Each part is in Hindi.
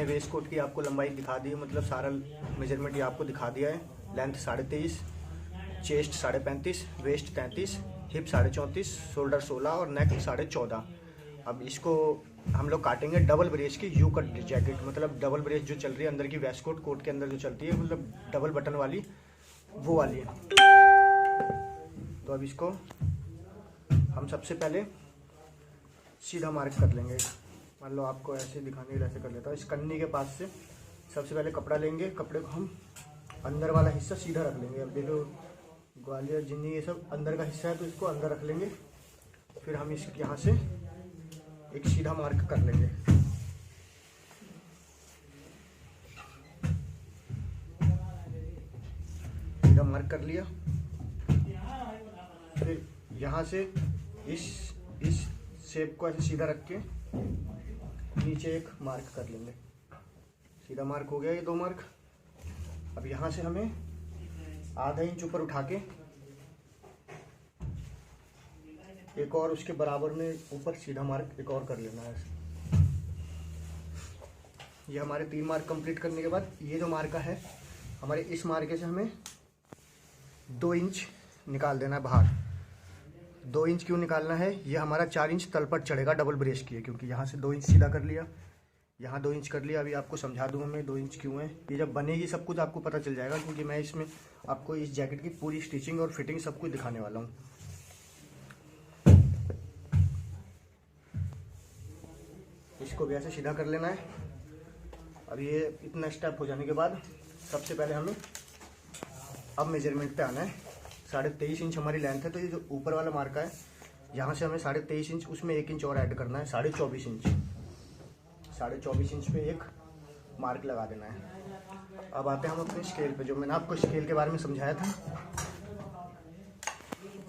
वेस्ट कोट की आपको लंबाई दिखा दी है, मतलब सारा मेजरमेंट ये आपको दिखा दिया है। Length 23.5, chest 35.5, waist 33, hip 34.5, shoulder 16 और नेक 14.5। अब इसको हम लोग काटेंगे डबल ब्रेस की यू कट जैकेट, मतलब डबल ब्रेस जो चल रही है अंदर की वेस्ट कोट कोट के अंदर जो चलती है, मतलब डबल बटन वाली, वो वाली है। तो अब इसको हम सबसे पहले सीधा मार्क कर लेंगे। मान लो आपको ऐसे दिखाने के लिए ऐसे कर लेता हूँ। इस कन्नी के पास से सबसे पहले कपड़ा लेंगे, कपड़े को हम अंदर वाला हिस्सा सीधा रख लेंगे। अब देखो ग्वालियर जिन्नी ये सब अंदर का हिस्सा है, तो इसको अंदर रख लेंगे। फिर हम इस यहाँ से एक सीधा मार्क कर लेंगे। सीधा मार्क कर लिया। फिर यहाँ से इस शेप को ऐसे सीधा रख के नीचे एक मार्क कर लेंगे। सीधा मार्क हो गया ये 2 मार्क। अब यहाँ से हमें आधा इंच ऊपर उठा के एक और उसके बराबर में ऊपर सीधा मार्क एक और कर लेना है। ये हमारे 3 मार्क कंप्लीट करने के बाद ये जो मार्का है हमारे, इस मार्के से हमें 2 इंच निकाल देना है बाहर। 2 इंच क्यों निकालना है? ये हमारा 4 इंच तलपट चढ़ेगा डबल ब्रेस की है, क्योंकि यहाँ से 2 इंच सीधा कर लिया, यहाँ 2 इंच कर लिया। अभी आपको समझा दूंगा मैं 2 इंच क्यों है। ये जब बनेगी सब कुछ आपको पता चल जाएगा, क्योंकि मैं इसमें आपको इस जैकेट की पूरी स्टिचिंग और फिटिंग सब कुछ दिखाने वाला हूँ। इसको भी ऐसे सीधा कर लेना है। अब ये इतना स्टेप हो जाने के बाद सबसे पहले हमें अब मेजरमेंट पे आना है। 23.5 इंच हमारी लेंथ है, तो ये जो ऊपर वाला मार्का है यहाँ से हमें 23.5 इंच, उसमें 1 इंच और ऐड करना है, 24.5 इंच। 24.5 इंच पे एक मार्क लगा देना है। अब आते हैं हम अपने स्केल पे, जो मैंने आपको स्केल के बारे में समझाया था।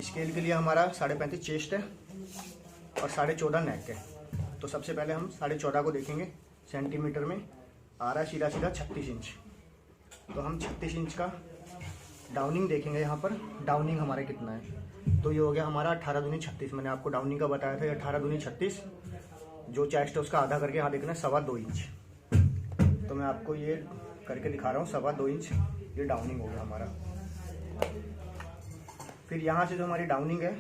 स्केल के लिए हमारा 35.5 चेस्ट है और 14.5 नेक है। तो सबसे पहले हम 14.5 को देखेंगे सेंटीमीटर में। आ रहा है सीधा सीधा 36 इंच। तो हम 36 इंच का डाउनिंग देखेंगे। यहाँ पर डाउनिंग हमारे कितना है, तो ये हो गया हमारा 18 दूनी 36। मैंने आपको डाउनिंग का बताया था, 18 दूनी 36। जो चेस्ट है उसका आधा करके यहाँ देखना है 2.25 इंच। तो मैं आपको ये करके दिखा रहा हूँ, 2.25 इंच ये डाउनिंग हो गया हमारा। फिर यहाँ से जो हमारी डाउनिंग है,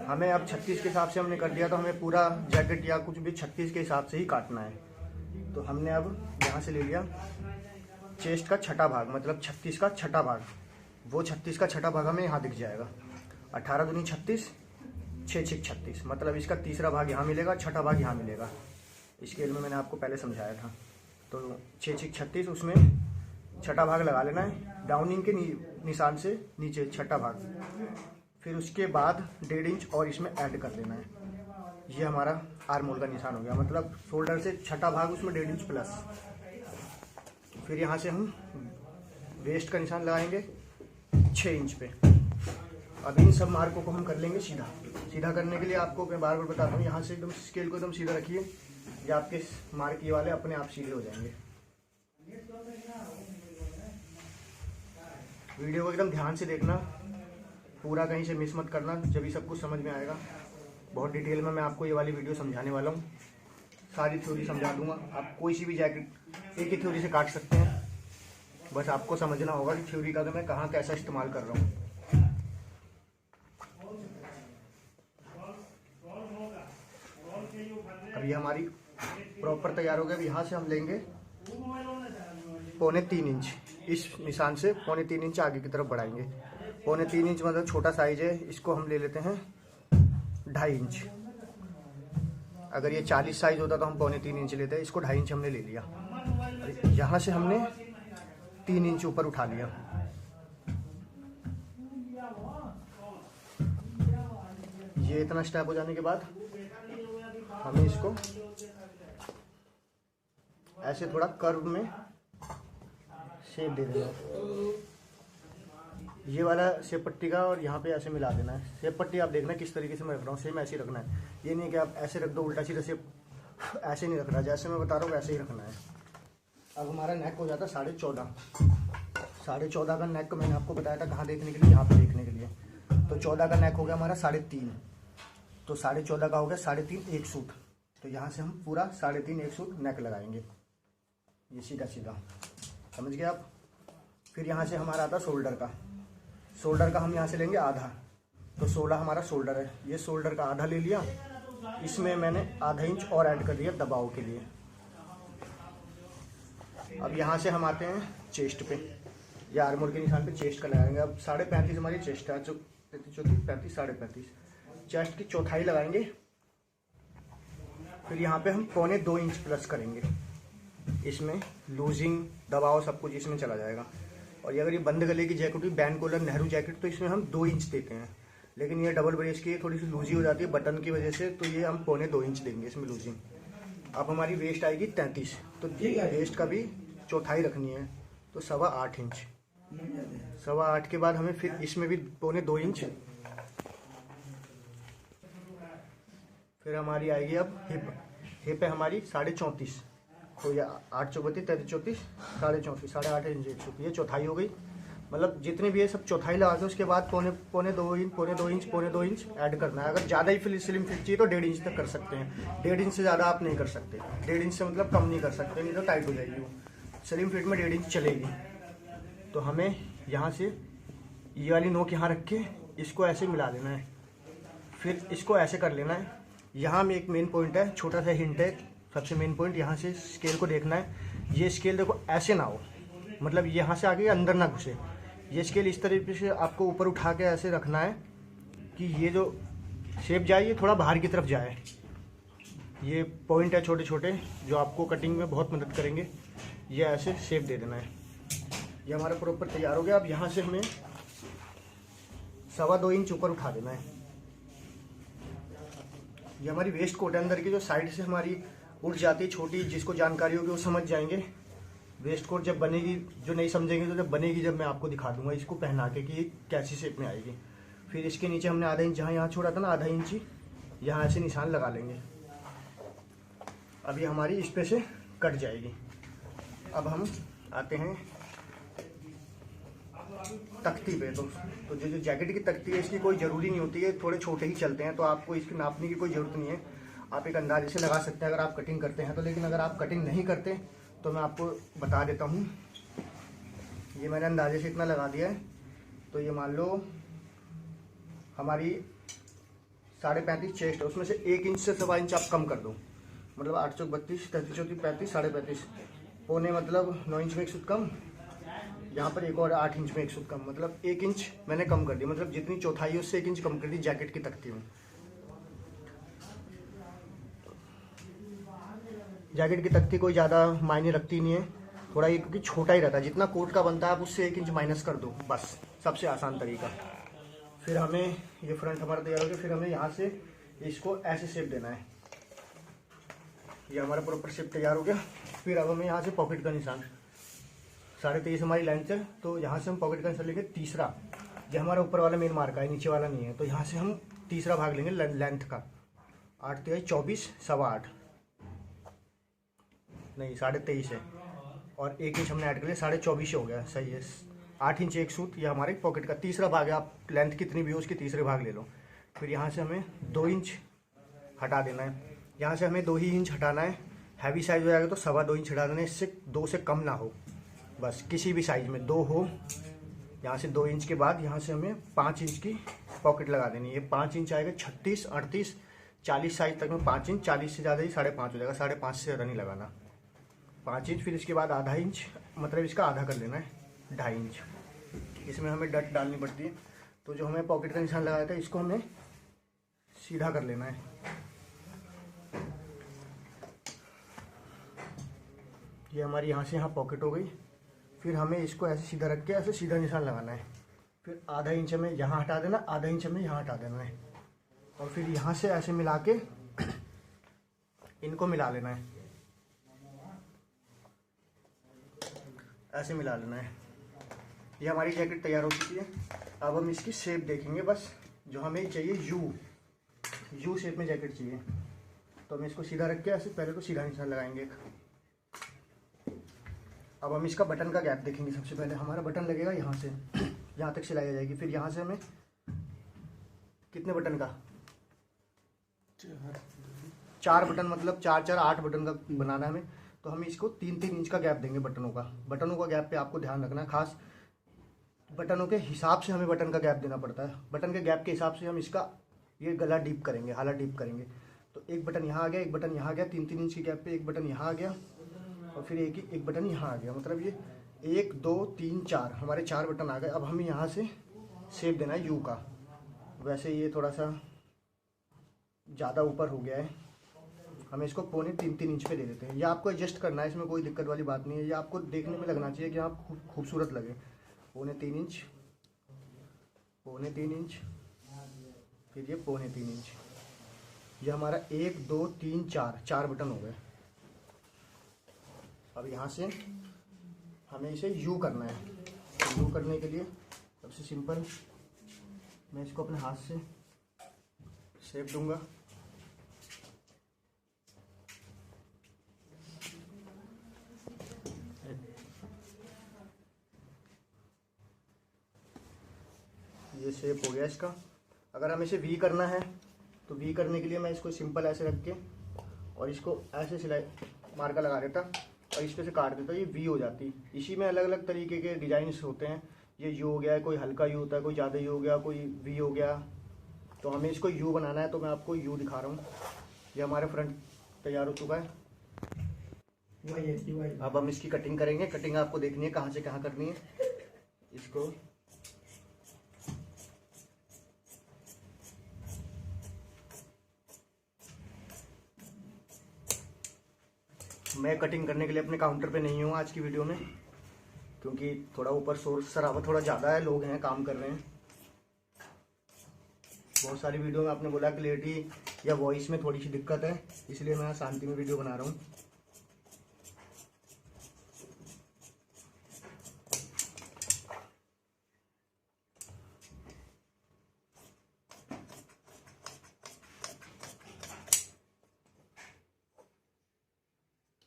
हमें अब 36 के हिसाब से हमने कर दिया, तो हमें पूरा जैकेट या कुछ भी 36 के हिसाब से ही काटना है। तो हमने अब यहाँ से ले लिया चेस्ट का छठा भाग, मतलब 36 का छठा भाग। वो 36 का छठा भाग हमें यहाँ दिख जाएगा। 18 दूनी 36, 6 6 36, मतलब इसका तीसरा भाग यहाँ मिलेगा, छठा भाग यहाँ मिलेगा। स्केल में मैंने आपको पहले समझाया था। तो 6 6 36, उसमें छठा भाग लगा लेना है डाउनिंग के निशान से नीचे, छठा भाग। फिर उसके बाद 1.5 इंच और इसमें ऐड कर देना है। ये हमारा आर्म होल का निशान हो गया, मतलब शोल्डर से छठा भाग उसमें 1.5 इंच प्लस। फिर यहाँ से हम वेस्ट का निशान लगाएंगे 6 इंच पे। अब इन सब मार्कों को हम कर लेंगे सीधा। सीधा करने के लिए आपको मैं बार बार बताता हूँ, यहाँ से एकदम स्केल को एकदम सीधा रखिए, ये आपके मार्क ये वाले अपने आप सीधे हो जाएंगे। वीडियो को एकदम ध्यान से देखना, पूरा कहीं से मिस मत करना, जब सब कुछ समझ में आएगा। बहुत डिटेल में मैं आपको ये वाली वीडियो समझाने वाला हूँ, सारी थ्योरी समझा दूंगा। आप कोई सी भी जैकेट एक ही थ्योरी से काट सकते हैं, बस आपको समझना होगा कि थ्योरी का तो मैं कहाँ कैसा इस्तेमाल कर रहा हूँ। अब ये हमारी प्रॉपर तैयार हो गया। अब यहाँ से हम लेंगे 3.25 इंच, इस निशान से 3.25 इंच आगे की तरफ बढ़ाएंगे। 3.25 इंच मतलब छोटा साइज है, इसको हम ले लेते हैं 2.5 इंच। अगर ये 40 साइज होता तो हम 3.25 इंच लेते हैं, इसको 2.5 इंच हमने ले लिया। यहाँ से हमने 3 इंच ऊपर उठा लिया। ये इतना स्टेप हो जाने के बाद हमें इसको ऐसे थोड़ा कर्व में शेप दे देना। ये वाला शेप पट्टी का और यहाँ पे ऐसे मिला देना है। शेप पट्टी आप देखना किस तरीके से मैं रख रहा हूँ, सेम ऐसे ही रखना है। ये नहीं कि आप ऐसे रख दो उल्टा सीधा शेप, ऐसे नहीं रखना, जैसे मैं बता रहा हूँ वैसे ही रखना है। अब हमारा नेक हो जाता 14.5। 14.5 का नेक को मैंने आपको बताया था कहाँ देखने के लिए, यहाँ पे देखने के लिए। तो 14 का नेक हो गया हमारा 3.5। तो 14.5 का हो गया 3.5 एक सूट। तो यहाँ से हम पूरा 3.5 एक सूट नेक लगाएंगे, ये सीधा सीधा, समझ गए आप। फिर यहाँ से हमारा आता शोल्डर का। शोल्डर का हम यहाँ से लेंगे आधा, तो 16 हमारा शोल्डर है, ये शोल्डर का आधा ले लिया। इसमें मैंने आधा इंच और ऐड कर दिया दबाव के लिए। अब यहाँ से हम आते हैं चेस्ट पे, या आर्मोर के निशान पे चेस्ट का लगाएंगे। अब 35.5 हमारी चेस्ट है, जो 34, 35, 35.5 चेस्ट की चौथाई लगाएंगे। फिर यहाँ पे हम 1.25 इंच प्लस करेंगे, इसमें लूजिंग दबाव सब कुछ इसमें चला जाएगा। और ये अगर ये बंद गले की जैकेट हुई, बैंड कॉलर नेहरू जैकेट, तो इसमें हम 2 इंच देते हैं, लेकिन ये डबल ब्रेस की थोड़ी सी लूजी हो जाती है बटन की वजह से, तो ये हम 1.25 इंच देंगे इसमें लूजिंग। अब हमारी वेस्ट आएगी 33, तो वेस्ट का भी चौथाई रखनी है, तो 8.25 इंच। 8.25 के बाद हमें फिर इसमें भी 1.25 इंच। फिर हमारी आएगी अब हिप। हिप है हमारी 34.5, तो या 8 चौबत्ती 33 34 34.5 8.5 इंच एक सूट, ये चौथाई हो गई। मतलब जितने भी ये सब चौथाई लगा के उसके बाद 1.25 इंच ऐड करना है। अगर ज़्यादा ही स्लिम फिट चाहिए तो 1.5 इंच तक कर सकते हैं, 1.5 इंच से ज़्यादा आप नहीं कर सकते, 1.5 इंच से मतलब कम नहीं कर सकते, नहीं तो टाइट हो जाएगी वो। स्लिम फिट में 1.5 इंच चलेगी। तो हमें यहाँ से ये वाली नोक यहाँ रख के इसको ऐसे मिला देना है, फिर इसको ऐसे कर लेना है। यहाँ में एक मेन पॉइंट है, छोटा सा हिंट है, सबसे मेन पॉइंट, यहाँ से स्केल को देखना है। ये स्केल देखो ऐसे ना हो, मतलब यहाँ से आगे अंदर ना घुसे। ये स्केल इस तरीके से आपको ऊपर उठा के ऐसे रखना है कि ये जो शेप जाए ये थोड़ा बाहर की तरफ जाए। ये पॉइंट है छोटे छोटे जो आपको कटिंग में बहुत मदद करेंगे। ये ऐसे शेप दे देना है। ये हमारा प्रॉपर तैयार हो गया। अब यहाँ से हमें 2.25 इंच ऊपर उठा देना है। ये हमारी वेस्ट कोट है, अंदर की जो साइड से हमारी उठ जाती है छोटी, जिसको जानकारी होगी वो समझ जाएंगे। वेस्ट कोट जब बनेगी, जो नहीं समझेंगे तो जब बनेगी जब मैं आपको दिखा दूंगा इसको पहना के कि कैसी शेप में आएगी। फिर इसके नीचे हमने आधा इंच, जहाँ यहाँ छोड़ा था ना आधा इंच ही, यहाँ ऐसे निशान लगा लेंगे। अब ये हमारी इस पे से कट जाएगी। अब हम आते हैं तख्ती पे। तो जो जैकेट की तख्ती है इसकी कोई ज़रूरी नहीं होती है, थोड़े छोटे ही चलते हैं, तो आपको इसकी नापने की कोई ज़रूरत नहीं है। आप एक अंदाजे से लगा सकते हैं अगर आप कटिंग करते हैं तो। लेकिन अगर आप कटिंग नहीं करते तो मैं आपको बता देता हूँ। ये मैंने अंदाजे से इतना लगा दिया है। तो ये मान लो हमारी 35.5 चेस्ट है, उसमें से 1 इंच से 1.25 इंच आप कम कर दो, मतलब 8 चौक 32 33 34 35 35.5 पौने, मतलब 9 इंच में एक सूट कम। यहाँ पर एक और 8 इंच में एक सूट कम, मतलब 1 इंच मैंने कम कर दी, मतलब जितनी चौथाई है उससे 1 इंच कम कर दी जैकेट की तख्ती में। जैकेट की तख्ती कोई ज़्यादा मायने रखती नहीं है, थोड़ा ये क्योंकि छोटा ही रहता है, जितना कोट का बनता है आप उससे 1 इंच माइनस कर दो, बस सबसे आसान तरीका। फिर हमें ये फ्रंट हमारा तैयार हो गया। फिर हमें यहाँ से इसको ऐसे शेप देना है। ये हमारा प्रॉपर शेप तैयार हो गया। फिर अब हमें यहाँ से पॉकेट का निशान, 23.5 हमारी लेंथ है, तो यहाँ से हम पॉकेट का निशान लेंगे तीसरा। ये हमारा ऊपर वाला मेन मार्क है, नीचे वाला नहीं है, तो यहाँ से हम तीसरा भाग लेंगे लेंथ का। 8 3 24 8.25 नहीं 23.5 है, और 1 इंच हमने ऐड कर लिया, 24.5 हो गया, सही है। 8 इंच एक सूट, ये हमारे पॉकेट का तीसरा भाग है। आप लेंथ कितनी भी हो उसके तीसरे भाग ले लो। फिर यहाँ से हमें 2 इंच हटा देना है। यहाँ से हमें 2 ही इंच हटाना है। हैवी साइज हो जाएगा तो 2.25 इंच हटा देना है, इससे 2 से कम ना हो, बस किसी भी साइज में 2 हो। यहाँ से 2 इंच के बाद यहाँ से हमें 5 इंच की पॉकेट लगा देनी है। ये 5 इंच आएगा 36 38 40 साइज तक में 5 इंच, 40 से ज़्यादा ही 5.5 हो जाएगा, 5.5 से ज़्यादा नहीं लगाना, 5 इंच। फिर इसके बाद आधा इंच, मतलब इसका आधा कर लेना है, 2.5 इंच। इसमें हमें डट डालनी पड़ती है। तो जो हमें पॉकेट का निशान लगाया था इसको हमें सीधा कर लेना है। ये हमारी यहाँ से यहाँ पॉकेट हो गई। फिर हमें इसको ऐसे सीधा रख के ऐसे सीधा निशान लगाना है। फिर आधा इंच हमें यहाँ हटा देना, आधा इंच हमें यहाँ हटा देना है, और फिर यहाँ से ऐसे मिला के इनको मिला लेना है, ऐसे मिला लेना है। ये हमारी जैकेट तैयार हो चुकी है। अब हम इसकी शेप देखेंगे, बस जो हमें चाहिए यू शेप में जैकेट चाहिए। तो हम इसको सीधा रख के ऐसे पहले तो सीधा निशान लगाएंगे एक। अब हम इसका बटन का गैप देखेंगे। सबसे पहले हमारा बटन लगेगा यहाँ से यहाँ तक सिलाई आ जाएगी। फिर यहाँ से हमें कितने बटन का, 4 बटन मतलब 4 8 बटन का बनाना है हमें। तो हम इसको 3 इंच का गैप देंगे बटनों का गैप पे आपको ध्यान रखना है। खास बटनों के हिसाब से हमें बटन का गैप देना पड़ता है। बटन के गैप के हिसाब से हम इसका ये गला डीप करेंगे, हाला डीप करेंगे। तो एक बटन यहाँ आ गया, एक बटन यहाँ आ गया, 3 इंच के गैप पे एक बटन यहाँ आ गया और फिर एक बटन यहाँ आ गया। मतलब ये 1 2 3 4 हमारे 4 बटन आ गए। अब हमें यहाँ से शेप देना है यू का। वैसे ये थोड़ा सा ज़्यादा ऊपर हो गया है, हमें इसको 3.25 इंच पे दे देते हैं। ये आपको एडजस्ट करना है, इसमें कोई दिक्कत वाली बात नहीं है। ये आपको देखने में लगना चाहिए कि आप खूबसूरत लगे। 3.25 इंच, 3.25 इंच, फिर ये 3.25 इंच। ये हमारा 1 2 3 4 बटन हो गए। अब यहाँ से हमें इसे यू करना है। तो यू करने के लिए सबसे सिंपल मैं इसको अपने हाथ से शेप दूंगा। ये शेप हो गया इसका। अगर हमें इसे वी करना है तो वी करने के लिए मैं इसको सिंपल ऐसे रख के और इसको ऐसे सिलाई मार्का लगा देता और इस पे से काट देता, ये वी हो जाती। इसी में अलग अलग तरीके के डिजाइन्स होते हैं। ये यू हो गया, कोई हल्का यू होता है, कोई ज़्यादा यू हो गया, कोई वी हो गया। तो हमें इसको यू बनाना है, तो मैं आपको यू दिखा रहा हूँ। ये हमारे फ्रंट तैयार हो चुका है। अब हम इसकी कटिंग करेंगे। कटिंग आपको देखनी है कहाँ से कहाँ करनी है। इसको मैं कटिंग करने के लिए अपने काउंटर पे नहीं हूँ आज की वीडियो में, क्योंकि थोड़ा ऊपर शोर शराबा थोड़ा ज़्यादा है, लोग हैं काम कर रहे हैं। बहुत सारी वीडियो में आपने बोला क्लियरिटी या वॉइस में थोड़ी सी दिक्कत है, इसलिए मैं शांति में वीडियो बना रहा हूँ।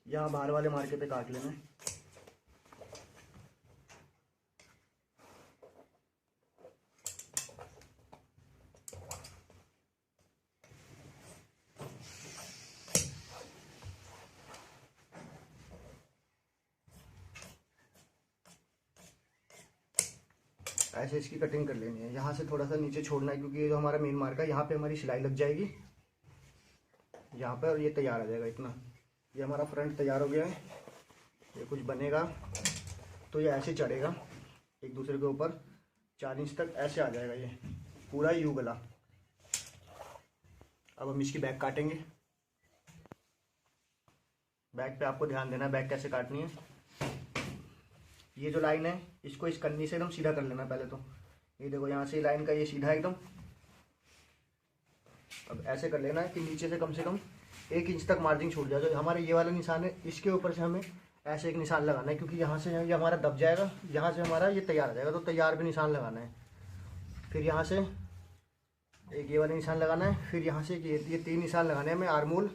यहाँ बाहर वाले मार्के पे काट लेना। ऐसे इसकी कटिंग कर लेनी है। यहाँ से थोड़ा सा नीचे छोड़ना है, क्योंकि ये जो हमारा मेन मार्क है यहाँ पे हमारी सिलाई लग जाएगी यहाँ पे, और ये तैयार आ जाएगा इतना। ये हमारा फ्रंट तैयार हो गया है। ये कुछ बनेगा तो ये ऐसे चढ़ेगा एक दूसरे के ऊपर 4 इंच तक ऐसे आ जाएगा ये पूरा यू गला। अब हम इसकी बैक काटेंगे। बैक पे आपको ध्यान देना है बैक कैसे काटनी है। ये जो लाइन है इसको इस कन्नी से एकदम सीधा कर लेना पहले तो। ये देखो यहाँ से लाइन का ये सीधा एकदम। अब ऐसे कर लेना है कि नीचे से कम 1 इंच तक मार्जिन छूट जाए। जो हमारे ये वाला निशान है इसके ऊपर से हमें ऐसे एक निशान लगाना है, क्योंकि यहाँ से ये हमारा दब जाएगा, यहाँ से हमारा ये तैयार आ जाएगा। तो तैयार पे निशान लगाना है। फिर यहाँ से एक ये वाला निशान लगाना है। फिर यहाँ से ये 3 निशान लगाने हैं हमें, आर्मोल,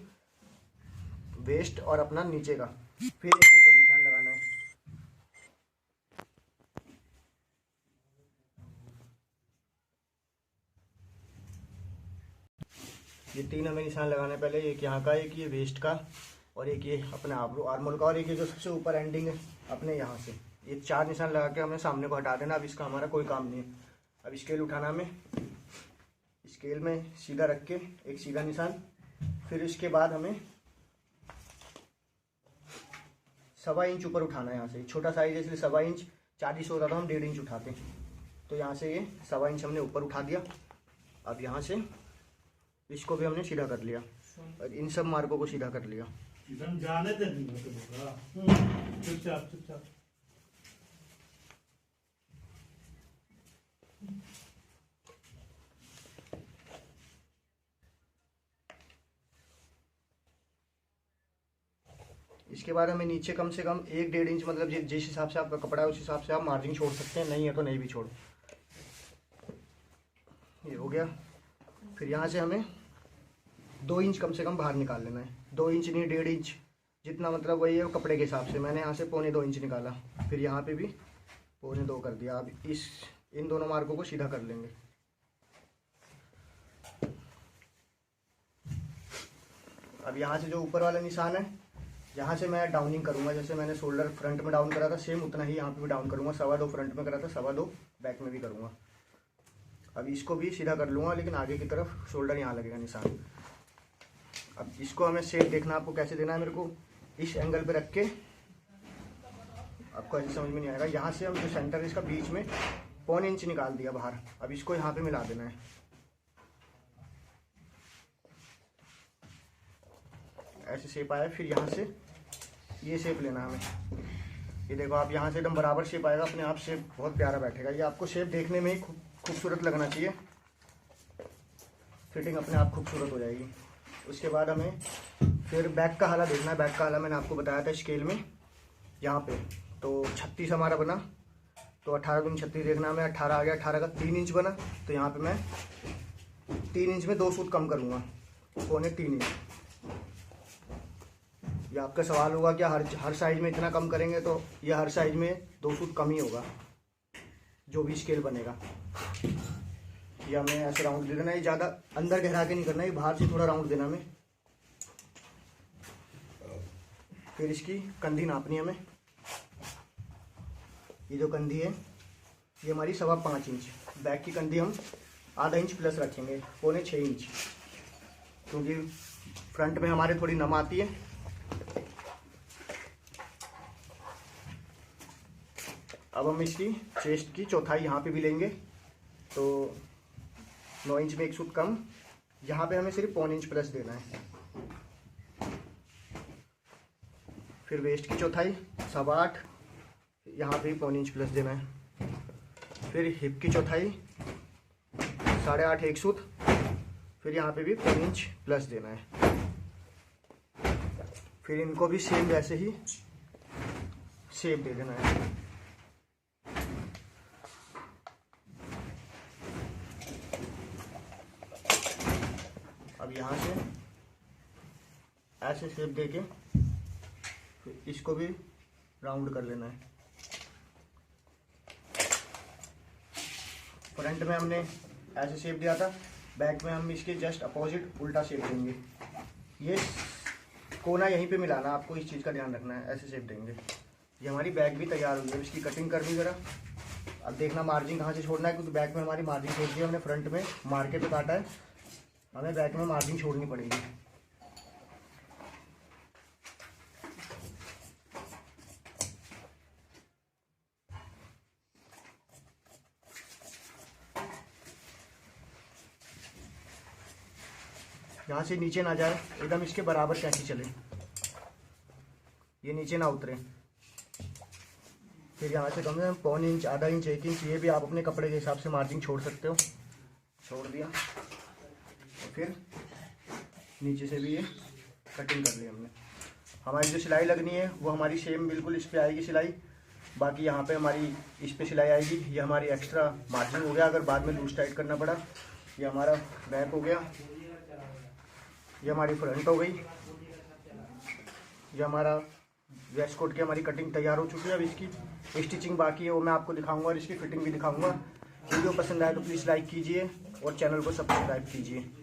वेस्ट और अपना नीचे का। फिर एक ऊपर निशान लगाना है। ये 3 हमें निशान लगाने पहले। एक यहाँ का, एक ये वेस्ट का, और एक ये अपने आर्मोल का, और एक ये जो सबसे ऊपर एंडिंग है अपने यहाँ से। ये 4 निशान लगा के हमें सामने को हटा देना। अब इसका हमारा कोई काम नहीं है। अब स्केल उठाना हमें, स्केल में सीधा रख के एक सीधा निशान। फिर इसके बाद हमें 1.25 इंच ऊपर उठाना है। यहाँ से छोटा साइज है इसलिए 1.25 इंच, 40 होता तो हम 1.5 इंच उठाते हैं। तो यहाँ से ये 1.25 इंच हमने ऊपर उठा दिया। अब यहाँ से इसको भी हमने सीधा कर लिया और इन सब मार्कों को सीधा कर लिया। चुपचाप इसके बाद हमें नीचे कम से कम 1-1.5 इंच, मतलब जिस हिसाब से आपका कपड़ा है उस हिसाब से आप मार्जिन छोड़ सकते हैं, नहीं है तो नहीं भी छोड़। ये हो गया। फिर यहाँ से हमें 2 इंच कम से कम बाहर निकाल लेना है। 2 इंच नहीं, 1.5 इंच जितना, मतलब वही है कपड़े के हिसाब से। मैंने यहाँ से 2.25 इंच निकाला। फिर यहाँ पे भी 2.25 कर दिया। अब इन दोनों मार्कों को सीधा कर लेंगे। अब यहाँ से जो ऊपर वाला निशान है, यहाँ से मैं डाउनिंग करूँगा। जैसे मैंने शोल्डर फ्रंट में डाउन करा था, सेम उतना ही यहाँ पे भी डाउन करूँगा। 2.25 फ्रंट में करा था, 2.25 बैक में भी करूँगा। अब इसको भी सीधा कर लूँगा, लेकिन आगे की तरफ शोल्डर यहाँ लगेगा निशान। अब इसको हमें शेप देखना, आपको कैसे देना है। मेरे को इस एंगल पे रख के, आपको ऐसे समझ में नहीं आएगा। यहाँ से हम जो सेंटर है इसका बीच में 1.25 इंच निकाल दिया बाहर। अब इसको यहाँ पे मिला देना है, ऐसे शेप आया। फिर यहाँ से ये शेप लेना है हमें। ये देखो आप, यहाँ से एकदम बराबर शेप आएगा, अपने आप शेप बहुत प्यारा बैठेगा। ये आपको शेप देखने में ही खूबसूरत लगना चाहिए, फिटिंग अपने आप खूबसूरत हो जाएगी। उसके बाद हमें फिर बैक का हाला देखना है। बैक का हाला मैंने आपको बताया था स्केल में, यहाँ पे तो 36 हमारा बना, तो 18 दूनी 36 देखना है। मैं 18 आ गया, 18 का 3 इंच बना, तो यहाँ पे मैं 3 इंच में 2 सूत कम करूँगा, 3.25 इंच। ये आपका सवाल होगा क्या हर साइज में इतना कम करेंगे, तो ये हर साइज में 2 सूत कम ही होगा जो भी स्केल बनेगा। ये हमें ऐसे राउंड दे देना। ये ज़्यादा अंदर गहरा के नहीं करना, ये बाहर से थोड़ा राउंड देना हमें। फिर इसकी कंधी नापनी है हमें। ये जो कंधी है ये हमारी 5.25 इंच। बैक की कंधी हम ½ इंच प्लस रखेंगे, 6.25 इंच, क्योंकि फ्रंट में हमारे थोड़ी नम आती है। अब हम इसकी चेस्ट की चौथाई यहाँ पे भी लेंगे, तो 9 इंच में 1 सूत कम। यहाँ पे हमें सिर्फ 1.25 इंच प्लस देना है। फिर वेस्ट की चौथाई 8.25, यहाँ पे 1.25 इंच प्लस देना है। फिर हिप की चौथाई 8.5 1 सूत, फिर यहाँ पे भी 1.25 इंच प्लस देना है। फिर इनको भी सेम वैसे ही शेप दे देना है। अब यहाँ से ऐसे शेप देके फिर इसको भी राउंड कर लेना है। फ्रंट में हमने ऐसे शेप दिया था, बैक में हम इसके जस्ट अपोजिट उल्टा शेप देंगे। ये कोना यहीं पे मिलाना, आपको इस चीज़ का ध्यान रखना है। ऐसे शेप देंगे। ये हमारी बैक भी तैयार हुई है। इसकी कटिंग कर दी ज़रा। अब देखना मार्जिन कहाँ से छोड़ना है, क्योंकि बैक में हमारी मार्जिन छोड़ दी है हमने, फ्रंट में मार्के पे काटा है, हमें बैक में मार्जिन छोड़नी पड़ेगी। यहाँ से नीचे ना जाए, एकदम इसके बराबर कैंची चले, ये नीचे ना उतरे। फिर यहाँ से कम से कम 1.25 इंच, ½ इंच, 1 इंच, ये भी आप अपने कपड़े के हिसाब से मार्जिन छोड़ सकते हो। छोड़ दिया, फिर नीचे से भी ये कटिंग कर ली हमने। हमारी जो सिलाई लगनी है वो हमारी सेम बिल्कुल इस पे आएगी सिलाई। बाकी यहाँ पे हमारी इस पे सिलाई आएगी। ये हमारी एक्स्ट्रा मार्जिन हो गया, अगर बाद में लूज टाइट करना पड़ा। ये हमारा बैक हो गया, ये हमारी फ्रंट हो गई, ये हमारा वेस्ट कोट की हमारी कटिंग तैयार हो चुकी है। अब इसकी स्टिचिंग बाकी है, वो मैं आपको दिखाऊंगा और इसकी फिटिंग भी दिखाऊंगा। वीडियो पसंद आए तो प्लीज़ लाइक कीजिए और चैनल को सब्सक्राइब कीजिए।